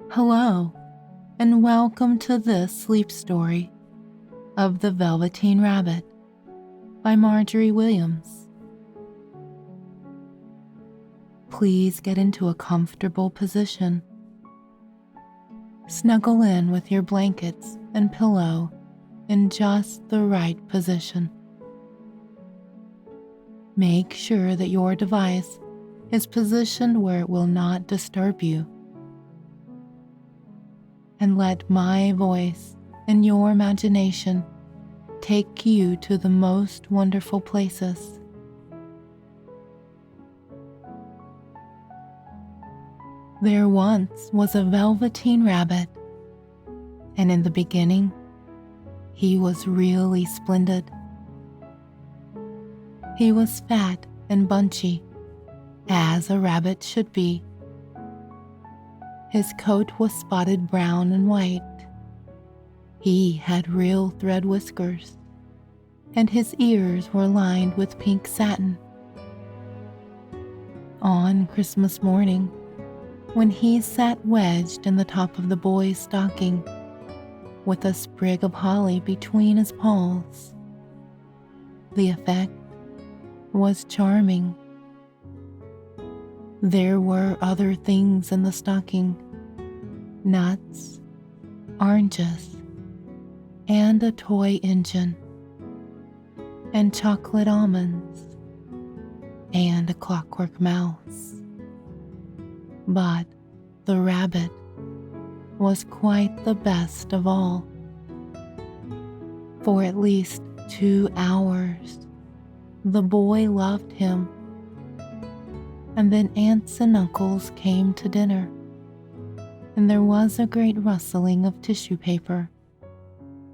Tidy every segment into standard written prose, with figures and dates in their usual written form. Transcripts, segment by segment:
Hello, and welcome to this sleep story of The Velveteen Rabbit by Marjorie Williams. Please get into a comfortable position. Snuggle in with your blankets and pillow in just the right position. Make sure that your device is positioned where it will not disturb you. And let my voice and your imagination take you to the most wonderful places. There once was a Velveteen Rabbit, and in the beginning, he was really splendid. He was fat and bunchy, as a rabbit should be. His coat was spotted brown and white. He had real thread whiskers, and his ears were lined with pink satin. On Christmas morning, when he sat wedged in the top of the boy's stocking, with a sprig of holly between his paws, the effect was charming. There were other things in the stocking: nuts, oranges, and a toy engine, and chocolate almonds, and a clockwork mouse. But the rabbit was quite the best of all. For at least 2 hours, the boy loved him. And then aunts and uncles came to dinner, and there was a great rustling of tissue paper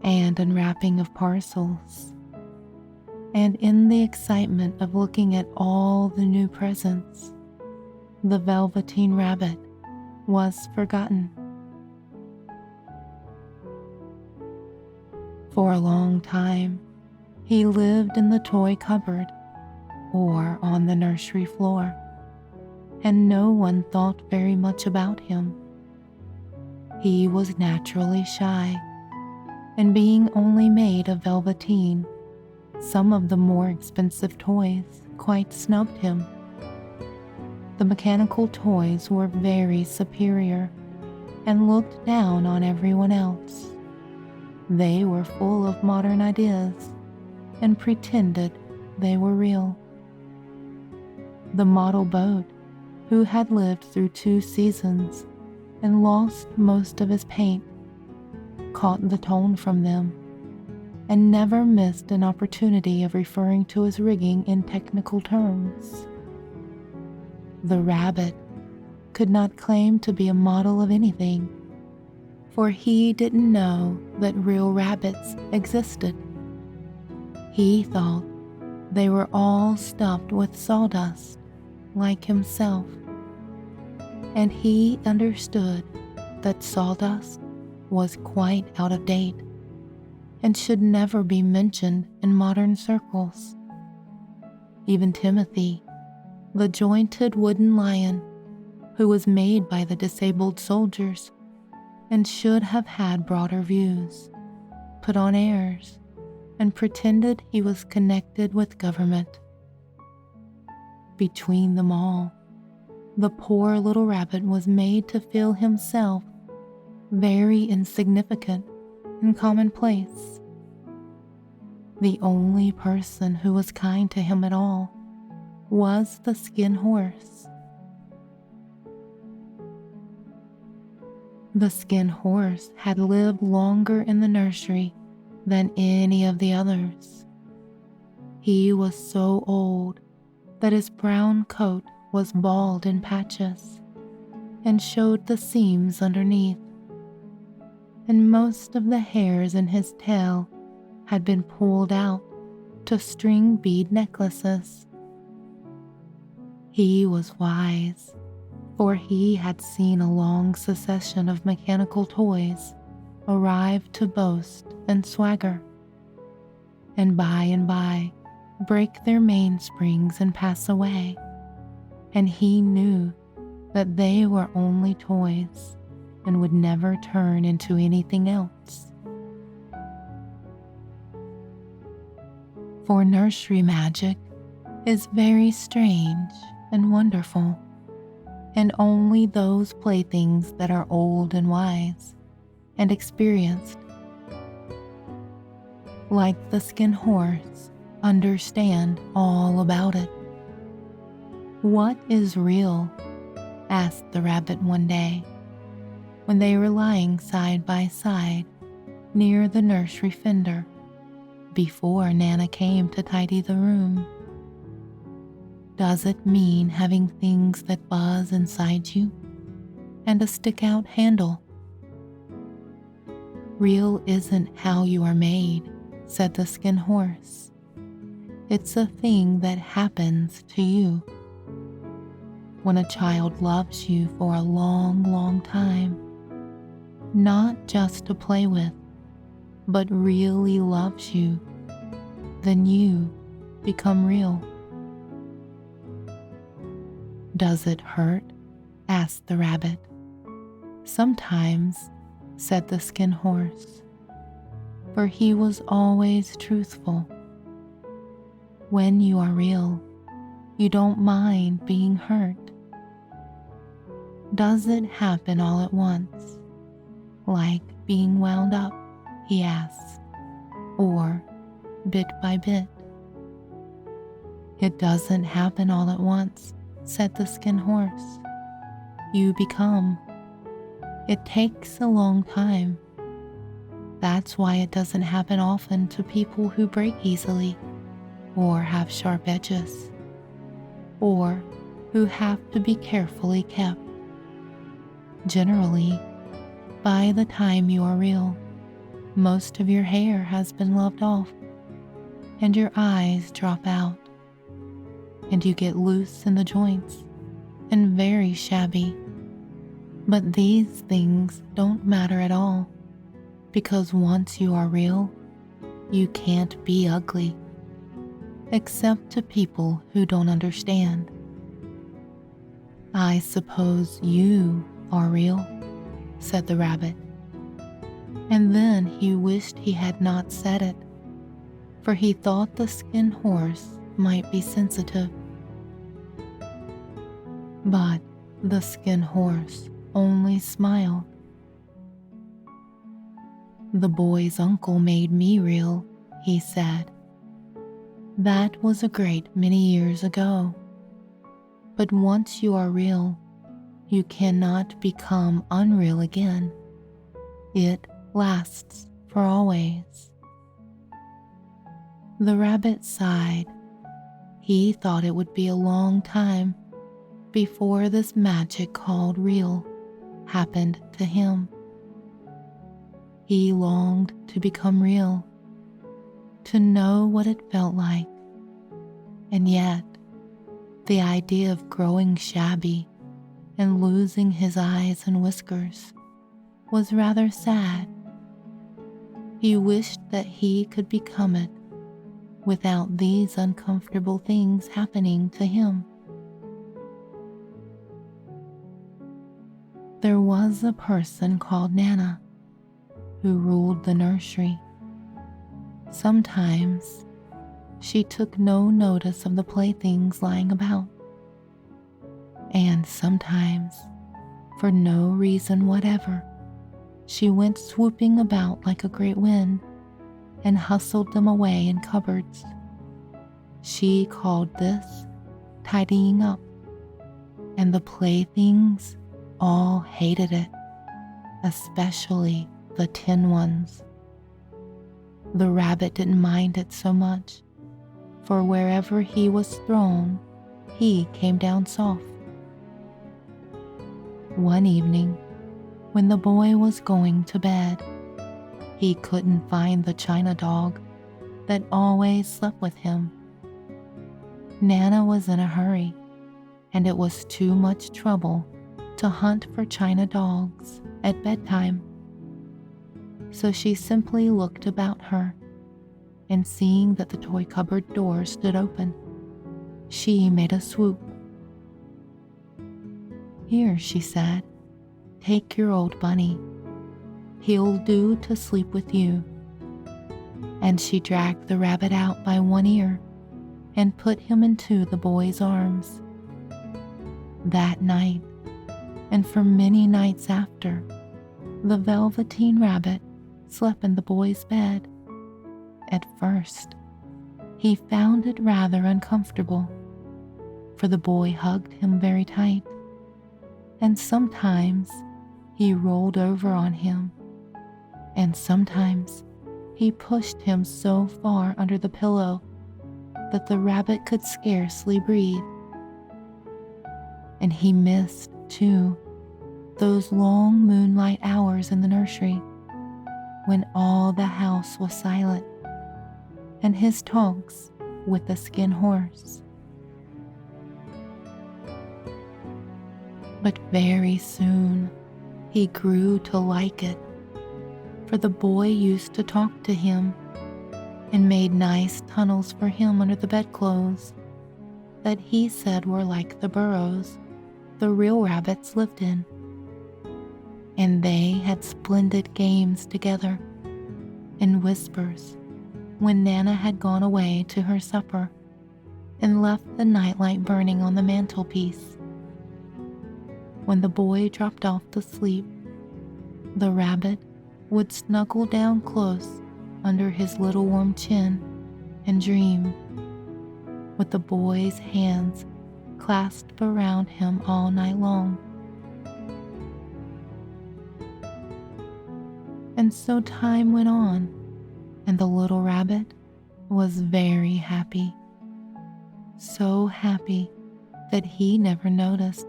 and unwrapping of parcels. And in the excitement of looking at all the new presents, the Velveteen Rabbit was forgotten. For a long time, he lived in the toy cupboard or on the nursery floor, and no one thought very much about him. He was naturally shy, and being only made of velveteen, some of the more expensive toys quite snubbed him. The mechanical toys were very superior and looked down on everyone else. They were full of modern ideas and pretended they were real. The model boat, who had lived through 2 seasons and lost most of his paint, caught the tone from them and never missed an opportunity of referring to his rigging in technical terms. The rabbit could not claim to be a model of anything, for he didn't know that real rabbits existed. He thought they were all stuffed with sawdust like himself, and he understood that sawdust was quite out of date and should never be mentioned in modern circles. Even Timothy, the jointed wooden lion who was made by the disabled soldiers and should have had broader views, put on airs and pretended he was connected with government. Between them all, the poor little rabbit was made to feel himself very insignificant and commonplace. The only person who was kind to him at all was the skin horse. The skin horse had lived longer in the nursery than any of the others. He was so old that his brown coat was bald in patches and showed the seams underneath, and most of the hairs in his tail had been pulled out to string bead necklaces. He was wise, for he had seen a long succession of mechanical toys arrive to boast and swagger, and by break their mainsprings and pass away, and he knew that they were only toys and would never turn into anything else. For nursery magic is very strange and wonderful, and only those playthings that are old and wise and experienced, like the skin horse, understand all about it. "What is real?" asked the rabbit one day, when they were lying side by side near the nursery fender before Nana came to tidy the room. "Does it mean having things that buzz inside you and a stick-out handle?" "Real isn't how you are made," said the skin horse. "It's a thing that happens to you. When a child loves you for a long, long time, not just to play with, but really loves you, then you become real." "Does it hurt?" asked the rabbit. "Sometimes," said the skin horse, for he was always truthful. "When you are real, you don't mind being hurt." "Does it happen all at once, like being wound up?" he asked, "or bit by bit?" "It doesn't happen all at once," said the skin horse. "You become. It takes a long time. That's why it doesn't happen often to people who break easily, or have sharp edges, or who have to be carefully kept. Generally, by the time you are real, most of your hair has been loved off, and your eyes drop out, and you get loose in the joints and very shabby. But these things don't matter at all, because once you are real, you can't be ugly, except to people who don't understand." "I suppose you are real," said the rabbit. And then he wished he had not said it, for he thought the skin horse might be sensitive. But the skin horse only smiled. "The boy's uncle made me real," he said. "That was a great many years ago. But once you are real, you cannot become unreal again. It lasts for always." The rabbit sighed. He thought it would be a long time before this magic called real happened to him. He longed to become real, to know what it felt like, and yet the idea of growing shabby and losing his eyes and whiskers was rather sad. He wished that he could become it without these uncomfortable things happening to him. There was a person called Nana who ruled the nursery. Sometimes she took no notice of the playthings lying about, and sometimes, for no reason whatever, she went swooping about like a great wind and hustled them away in cupboards. She called this tidying up, and the playthings all hated it, especially the tin ones. The rabbit didn't mind it so much, for wherever he was thrown, he came down soft. One evening, when the boy was going to bed, he couldn't find the china dog that always slept with him. Nana was in a hurry, and it was too much trouble to hunt for china dogs at bedtime. So she simply looked about her, and seeing that the toy cupboard door stood open, she made a swoop. "Here," she said, take your old bunny. He'll do to sleep with you." And she dragged the rabbit out by one ear and put him into the boy's arms. That night, and for many nights after, the Velveteen Rabbit slept in the boy's bed. At first, he found it rather uncomfortable, for the boy hugged him very tight, and sometimes he rolled over on him, and sometimes he pushed him so far under the pillow that the rabbit could scarcely breathe. And he missed, too, those long moonlight hours in the nursery when all the house was silent, and his talks with the skin horse. But very soon he grew to like it, for the boy used to talk to him and made nice tunnels for him under the bedclothes that he said were like the burrows the real rabbits lived in. And they had splendid games together in whispers when Nana had gone away to her supper and left the nightlight burning on the mantelpiece. When the boy dropped off to sleep, the rabbit would snuggle down close under his little warm chin and dream, with the boy's hands clasped around him all night long. And so time went on, and the little rabbit was very happy. So happy that he never noticed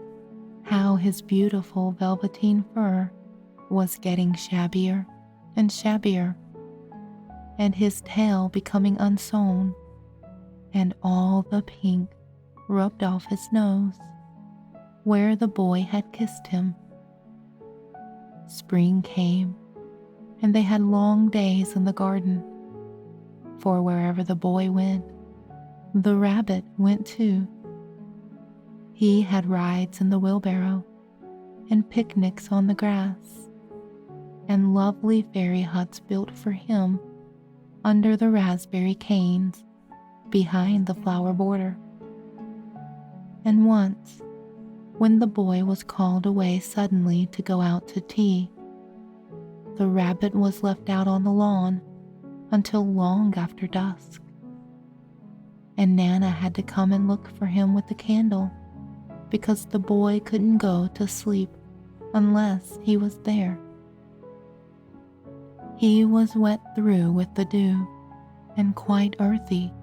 how his beautiful velveteen fur was getting shabbier and shabbier, and his tail becoming unsewn, and all the pink rubbed off his nose, where the boy had kissed him. Spring came, and they had long days in the garden, for wherever the boy went, the rabbit went too. He had rides in the wheelbarrow, and picnics on the grass, and lovely fairy huts built for him under the raspberry canes behind the flower border. And once, when the boy was called away suddenly to go out to tea, the rabbit was left out on the lawn until long after dusk, and Nana had to come and look for him with the candle because the boy couldn't go to sleep unless he was there. He was wet through with the dew and quite earthy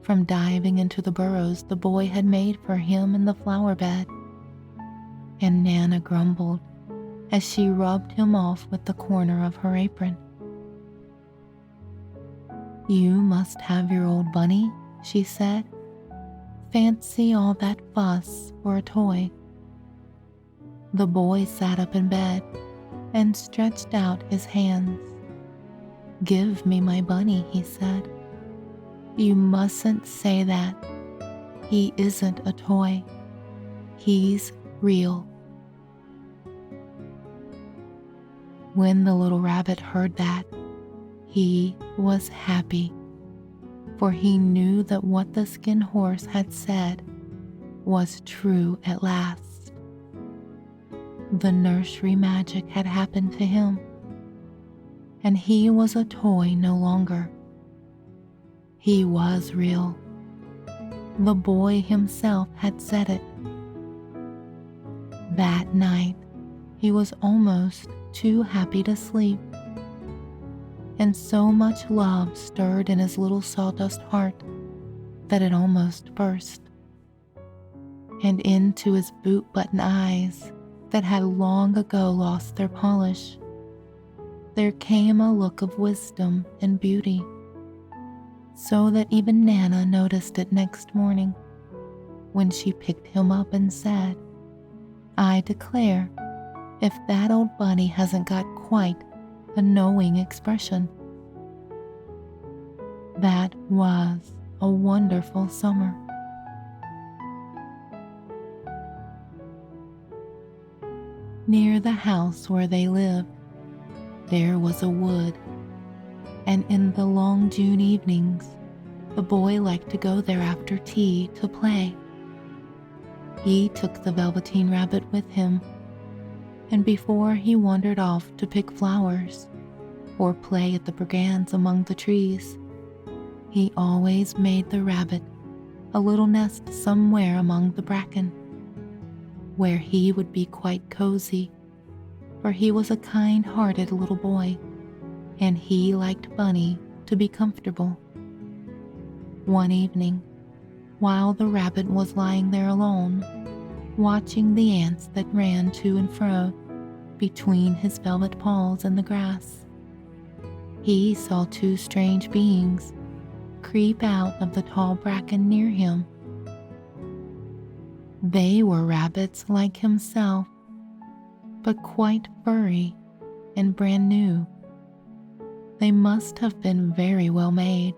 from diving into the burrows the boy had made for him in the flower bed, and Nana grumbled as she rubbed him off with the corner of her apron. "You must have your old bunny," she said. "Fancy all that fuss for a toy." The boy sat up in bed and stretched out his hands. "Give me my bunny," he said. "You mustn't say that. He isn't a toy. He's real." When the little rabbit heard that, he was happy, for he knew that what the skin horse had said was true at last. The nursery magic had happened to him, and he was a toy no longer. He was real. The boy himself had said it. That night, he was almost too happy to sleep, and so much love stirred in his little sawdust heart that it almost burst. And into his boot-button eyes that had long ago lost their polish, there came a look of wisdom and beauty, so that even Nana noticed it next morning when she picked him up and said, "I declare, if that old bunny hasn't got quite a knowing expression." That was a wonderful summer. Near the house where they lived, there was a wood, and in the long June evenings, the boy liked to go there after tea to play. He took the Velveteen Rabbit with him, and before he wandered off to pick flowers or play at the brigands among the trees, he always made the rabbit a little nest somewhere among the bracken, where he would be quite cozy, for he was a kind-hearted little boy, and he liked Bunny to be comfortable. One evening, while the rabbit was lying there alone, watching the ants that ran to and fro between his velvet paws in the grass, he saw two strange beings creep out of the tall bracken near him. They were rabbits like himself, but quite furry and brand new. They must have been very well made,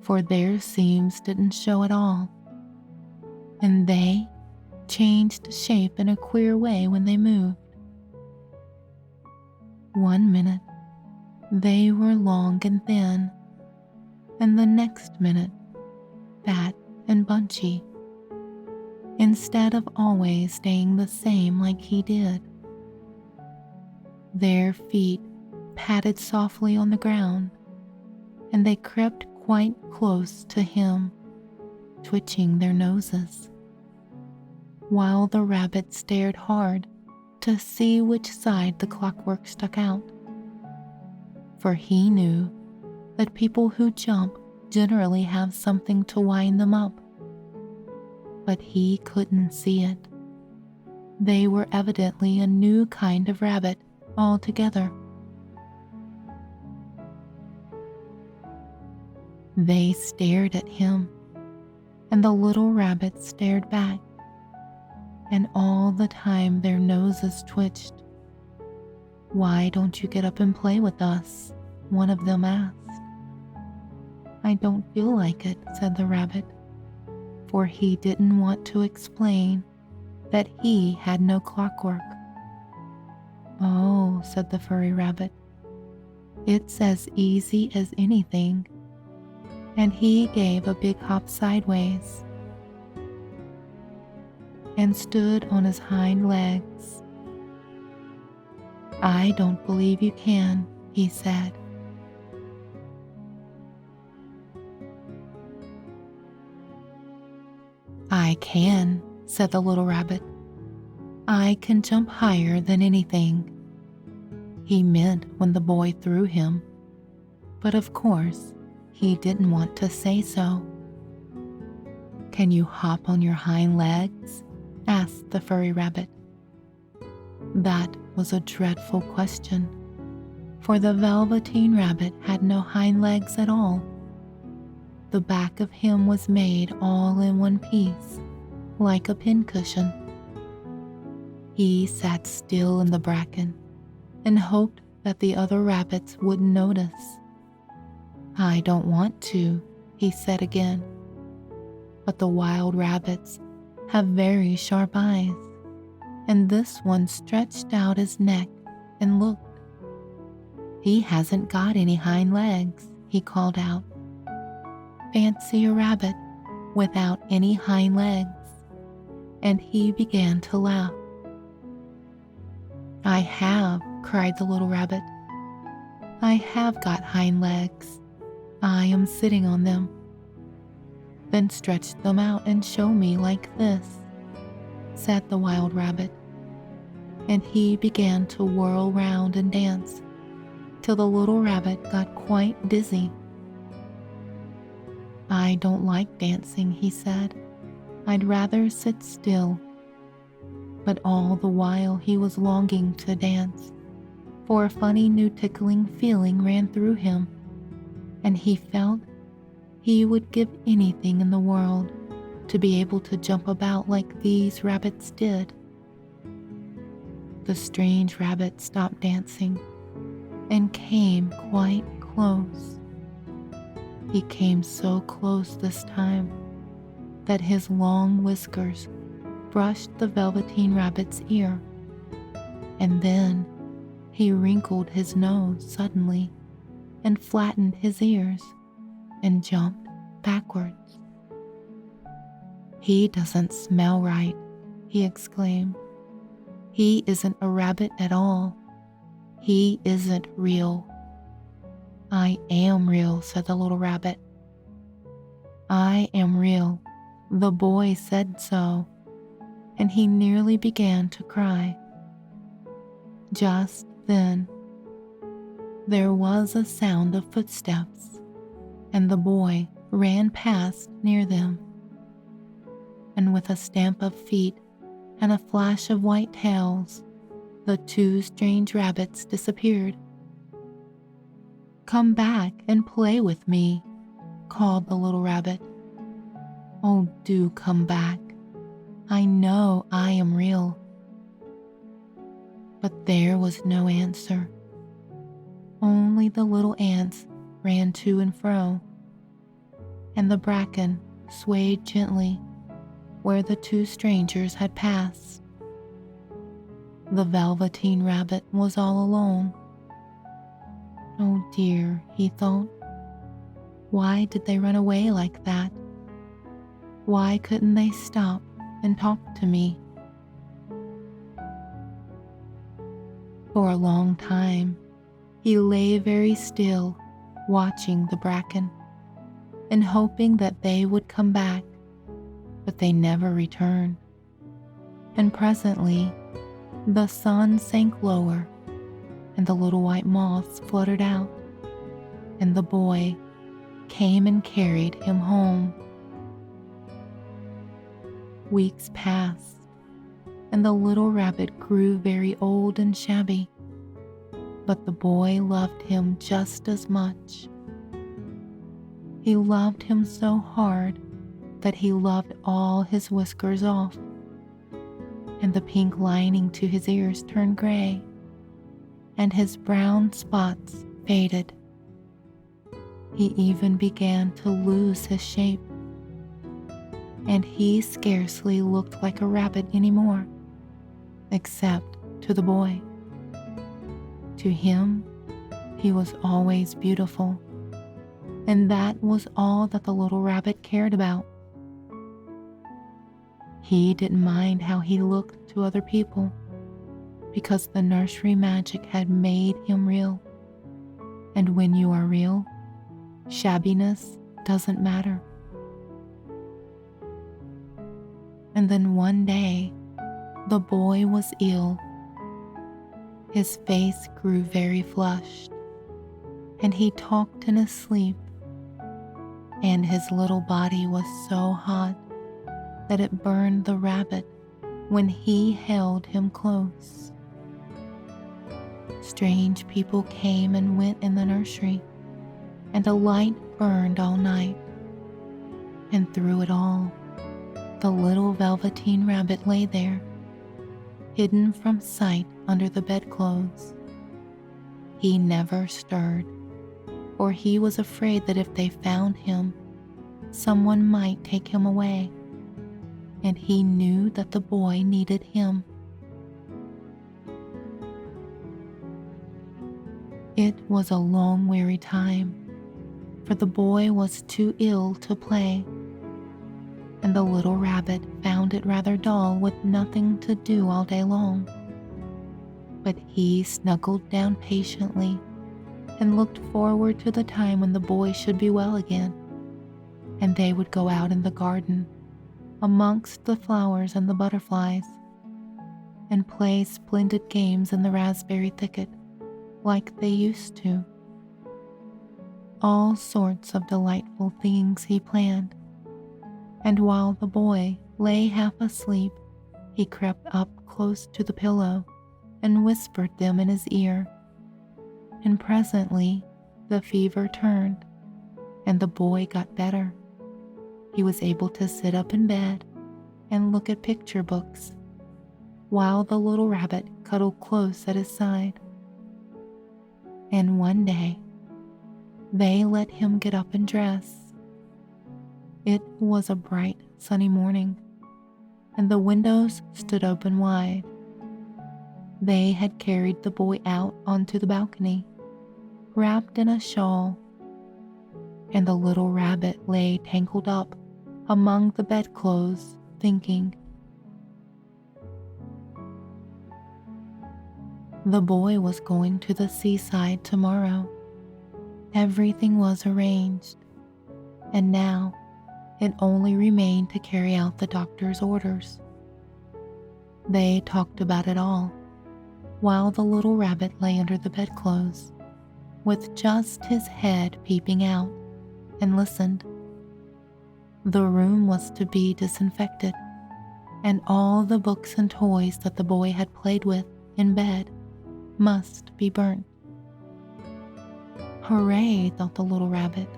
for their seams didn't show at all, and they changed shape in a queer way when they moved. One minute, they were long and thin, and the next minute, fat and bunchy, instead of always staying the same like he did. Their feet patted softly on the ground, and they crept quite close to him, twitching their noses, while the rabbit stared hard to see which side the clockwork stuck out, for he knew that people who jump generally have something to wind them up, but he couldn't see it. They were evidently a new kind of rabbit altogether. They stared at him, and the little rabbit stared back, and all the time their noses twitched. "Why don't you get up and play with us?" one of them asked. "I don't feel like it," said the rabbit, for he didn't want to explain that he had no clockwork. "Oh," said the furry rabbit, "it's as easy as anything," and he gave a big hop sideways and stood on his hind legs. "I don't believe you can," he said. "I can," said the little rabbit. "I can jump higher than anything." He meant when the boy threw him, but of course he didn't want to say so. "Can you hop on your hind legs?" asked the furry rabbit. That was a dreadful question, for the Velveteen Rabbit had no hind legs at all. The back of him was made all in one piece, like a pincushion. He sat still in the bracken and hoped that the other rabbits wouldn't notice. "I don't want to," he said again. But the wild rabbits have very sharp eyes, and this one stretched out his neck and looked. "He hasn't got any hind legs," he called out. "Fancy a rabbit without any hind legs," and he began to laugh. "I have," cried the little rabbit. "I have got hind legs. I am sitting on them." "Then stretch them out and show me like this," said the wild rabbit, and he began to whirl round and dance till the little rabbit got quite dizzy. "I don't like dancing," he said. "I'd rather sit still." But all the while he was longing to dance, for a funny new tickling feeling ran through him, and he felt he would give anything in the world to be able to jump about like these rabbits did. The strange rabbit stopped dancing and came quite close. He came so close this time that his long whiskers brushed the Velveteen Rabbit's ear, And then he wrinkled his nose suddenly and flattened his ears and jumped backwards. "He doesn't smell right," he exclaimed. "He isn't a rabbit at all. He isn't real." "I am real," said the little rabbit. "I am real. The boy said so," and he nearly began to cry. Just then, there was a sound of footsteps, and the boy ran past near them. And with a stamp of feet and a flash of white tails, the two strange rabbits disappeared. "Come back and play with me," called the little rabbit. "Oh, do come back. I know I am real." But there was no answer. Only the little ants ran to and fro, and the bracken swayed gently where the two strangers had passed. The Velveteen Rabbit was all alone. "Oh dear," he thought. "Why did they run away like that? Why couldn't they stop and talk to me?" For a long time, he lay very still, watching the bracken and hoping that they would come back, but they never returned. And presently, the sun sank lower, and the little white moths fluttered out, and the boy came and carried him home. Weeks passed, and the little rabbit grew very old and shabby, but the boy loved him just as much. He loved him so hard that he loved all his whiskers off, and the pink lining to his ears turned gray, and his brown spots faded. He even began to lose his shape, and he scarcely looked like a rabbit anymore, except to the boy. To him, he was always beautiful, and that was all that the little rabbit cared about. He didn't mind how he looked to other people, because the nursery magic had made him real. And when you are real, shabbiness doesn't matter. And then one day, the boy was ill. His face grew very flushed, and he talked in his sleep, and his little body was so hot that it burned the rabbit when he held him close. Strange people came and went in the nursery, and a light burned all night. And through it all, the little Velveteen Rabbit lay there, hidden from sight under the bedclothes. He never stirred, for he was afraid that if they found him, someone might take him away, and he knew that the boy needed him. It was a long, weary time, for the boy was too ill to play, and the little rabbit found it rather dull with nothing to do all day long. But he snuggled down patiently and looked forward to the time when the boy should be well again, and they would go out in the garden amongst the flowers and the butterflies and play splendid games in the raspberry thicket like they used to. All sorts of delightful things he planned, and while the boy lay half asleep, he crept up close to the pillow and whispered them in his ear. And presently the fever turned, and the boy got better. He was able to sit up in bed and look at picture books, while the little rabbit cuddled close at his side. And one day, they let him get up and dress. It was a bright, sunny morning, and the windows stood open wide. They had carried the boy out onto the balcony, wrapped in a shawl, and the little rabbit lay tangled up among the bedclothes, thinking. The boy was going to the seaside tomorrow. Everything was arranged, and now it only remained to carry out the doctor's orders. They talked about it all, while the little rabbit lay under the bedclothes, with just his head peeping out, and listened. The room was to be disinfected, and all the books and toys that the boy had played with in bed must be burnt. Hooray, thought the little rabbit.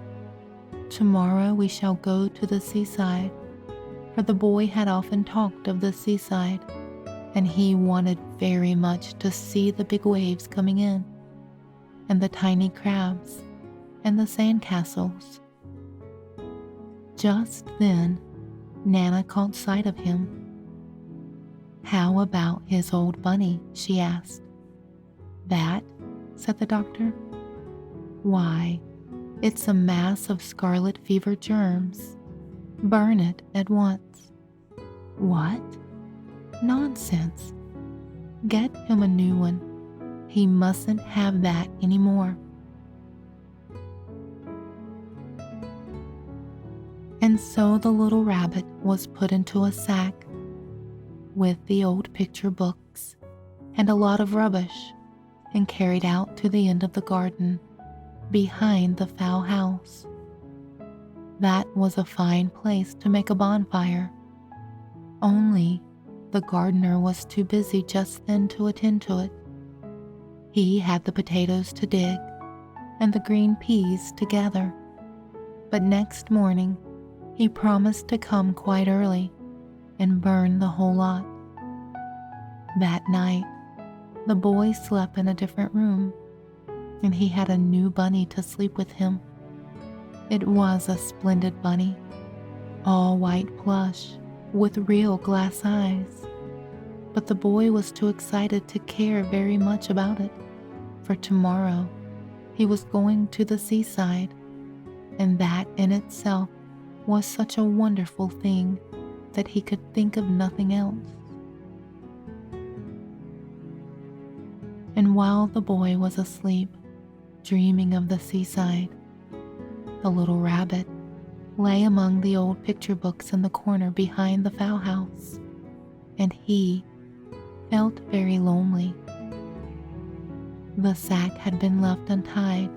Tomorrow we shall go to the seaside, for the boy had often talked of the seaside, and he wanted very much to see the big waves coming in, and the tiny crabs, and the sand castles. Just then, Nana caught sight of him. "How about his old bunny?" she asked. "That?" said the doctor. "Why, it's a mass of scarlet fever germs. Burn it at once." "What? Nonsense. Get him a new one. He mustn't have that anymore." And so the little rabbit was put into a sack with the old picture books and a lot of rubbish, and carried out to the end of the garden behind the fowl house. That was a fine place to make a bonfire, only the gardener was too busy just then to attend to it. He had the potatoes to dig and the green peas to gather, but next morning he promised to come quite early and burn the whole lot. That night, the boy slept in a different room, and he had a new bunny to sleep with him. It was a splendid bunny, all white plush with real glass eyes. But the boy was too excited to care very much about it, for tomorrow he was going to the seaside, and that in itself was such a wonderful thing that he could think of nothing else. And while the boy was asleep, dreaming of the seaside, the little rabbit lay among the old picture books in the corner behind the fowl house, and he felt very lonely. The sack had been left untied,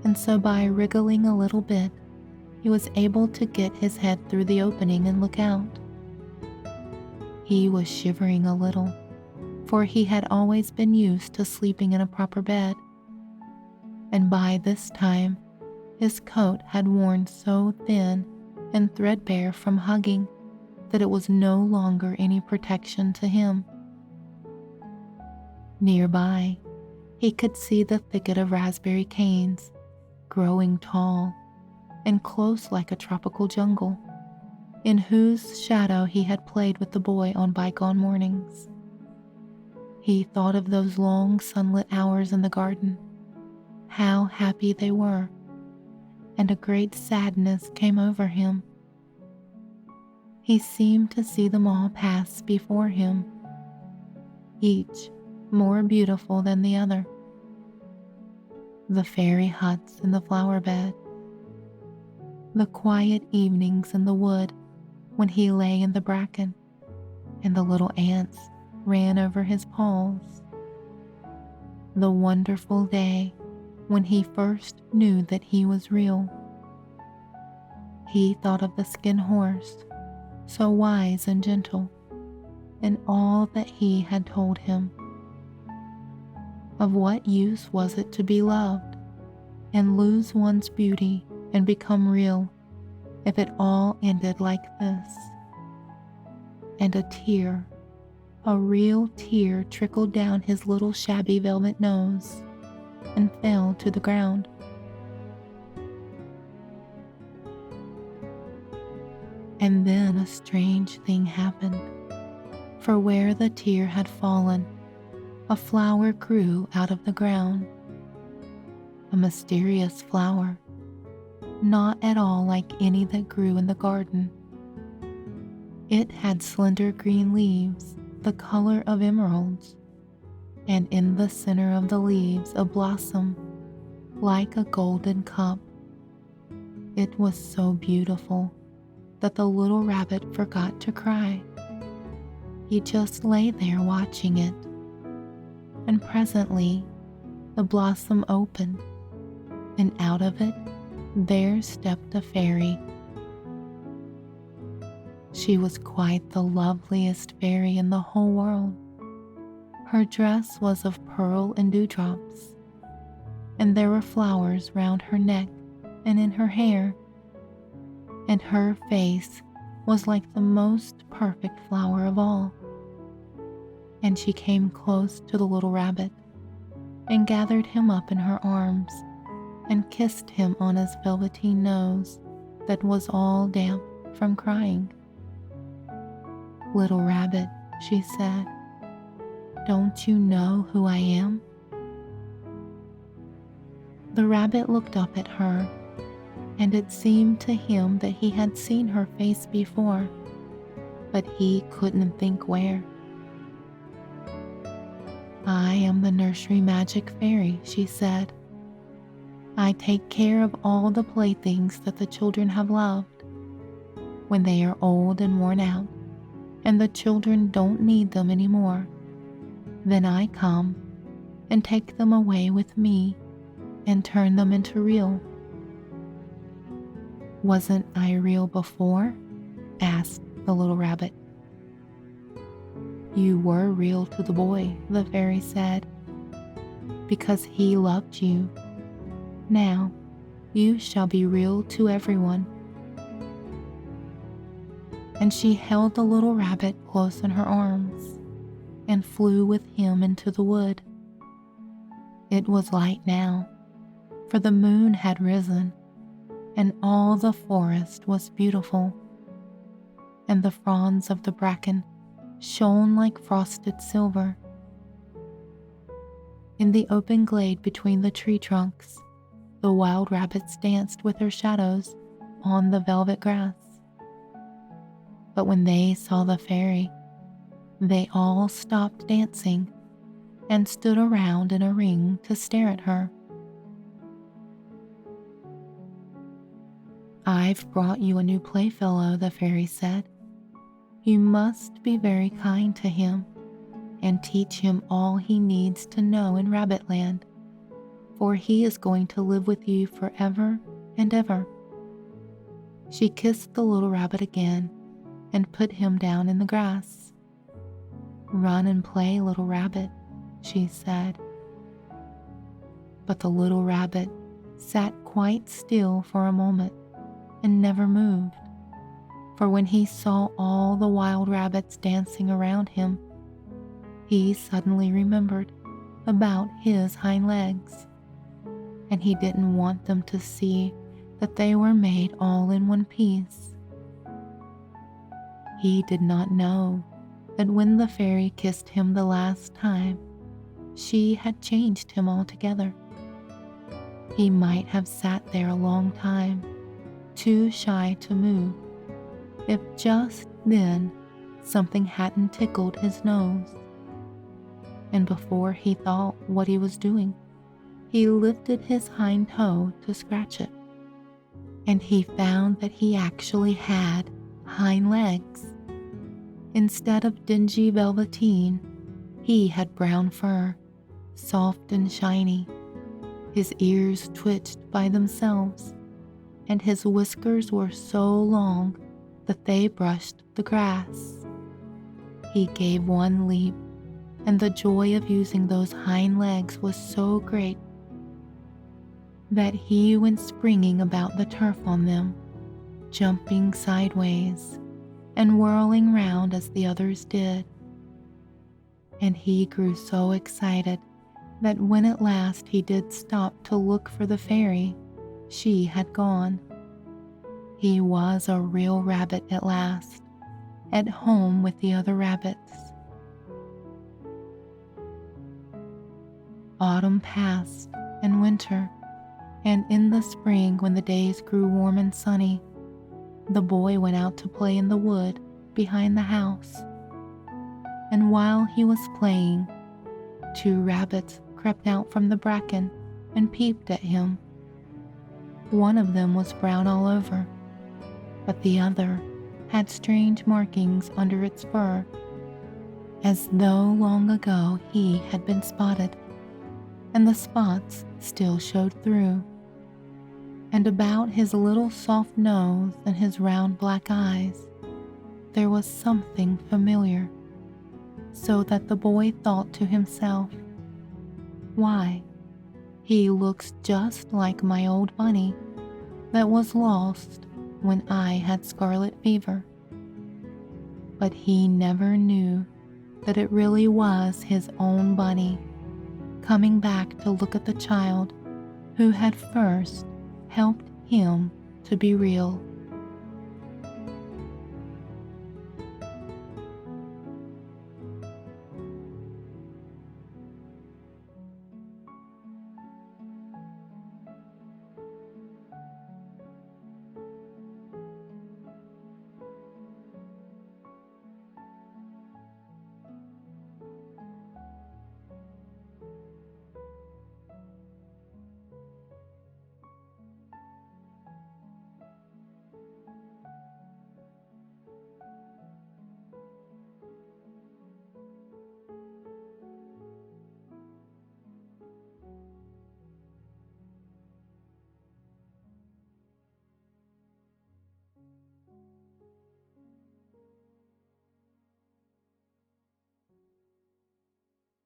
and so by wriggling a little bit, he was able to get his head through the opening and look out. He was shivering a little, for he had always been used to sleeping in a proper bed, and by this time his coat had worn so thin and threadbare from hugging that it was no longer any protection to him. Nearby, he could see the thicket of raspberry canes, growing tall and close like a tropical jungle, in whose shadow he had played with the boy on bygone mornings. He thought of those long sunlit hours in the garden, how happy they were, and a great sadness came over him. He seemed to see them all pass before him, each more beautiful than the other. The fairy huts in the flower bed, the quiet evenings in the wood when he lay in the bracken, and the little ants ran over his paws. The wonderful day when he first knew that he was real. He thought of the skin horse, so wise and gentle, and all that he had told him. Of what use was it to be loved and lose one's beauty and become real if it all ended like this? And a tear, a real tear, trickled down his little shabby velvet nose and fell to the ground. And then a strange thing happened, for where the tear had fallen, a flower grew out of the ground. A mysterious flower, not at all like any that grew in the garden. It had slender green leaves, the color of emeralds, and in the center of the leaves a blossom like a golden cup. It was so beautiful that the little rabbit forgot to cry. He just lay there watching it, and presently the blossom opened, and out of it there stepped a fairy. She was quite the loveliest fairy in the whole world. Her dress was of pearl and dewdrops, and there were flowers round her neck and in her hair, and her face was like the most perfect flower of all. And she came close to the little rabbit and gathered him up in her arms and kissed him on his velveteen nose that was all damp from crying. "Little rabbit," she said, "don't you know who I am?" The rabbit looked up at her, and it seemed to him that he had seen her face before, but he couldn't think where. "I am the nursery magic fairy," she said. "I take care of all the playthings that the children have loved. When they are old and worn out, and the children don't need them anymore, then I come and take them away with me and turn them into real." "Wasn't I real before?" asked the little rabbit. "You were real to the boy," the fairy said, "because he loved you. Now you shall be real to everyone." And she held the little rabbit close in her arms and flew with him into the wood. It was light now, for the moon had risen, and all the forest was beautiful, and the fronds of the bracken shone like frosted silver. In the open glade between the tree trunks, the wild rabbits danced with their shadows on the velvet grass. But when they saw the fairy, they all stopped dancing and stood around in a ring to stare at her. "I've brought you a new playfellow," the fairy said. "You must be very kind to him and teach him all he needs to know in Rabbitland, for he is going to live with you forever and ever." She kissed the little rabbit again and put him down in the grass. "Run and play, little rabbit," she said. But the little rabbit sat quite still for a moment and never moved, for when he saw all the wild rabbits dancing around him, he suddenly remembered about his hind legs, and he didn't want them to see that they were made all in one piece. He did not know that when the fairy kissed him the last time, she had changed him altogether. He might have sat there a long time, too shy to move, if just then something hadn't tickled his nose. And before he thought what he was doing, he lifted his hind toe to scratch it, and he found that he actually had hind legs. Instead of dingy velveteen, he had brown fur, soft and shiny. His ears twitched by themselves, and his whiskers were so long that they brushed the grass. He gave one leap, and the joy of using those hind legs was so great that he went springing about the turf on them, jumping sideways and whirling round as the others did. And he grew so excited that when at last he did stop to look for the fairy, she had gone. He was a real rabbit at last, at home with the other rabbits. Autumn passed, and winter, and in the spring, when the days grew warm and sunny, the boy went out to play in the wood behind the house. And while he was playing, 2 rabbits crept out from the bracken and peeped at him. One of them was brown all over, but the other had strange markings under its fur, as though long ago he had been spotted, and the spots still showed through. And about his little soft nose and his round black eyes, there was something familiar, so that the boy thought to himself, "Why, he looks just like my old bunny that was lost when I had scarlet fever." But he never knew that it really was his own bunny, coming back to look at the child who had first helped him to be real.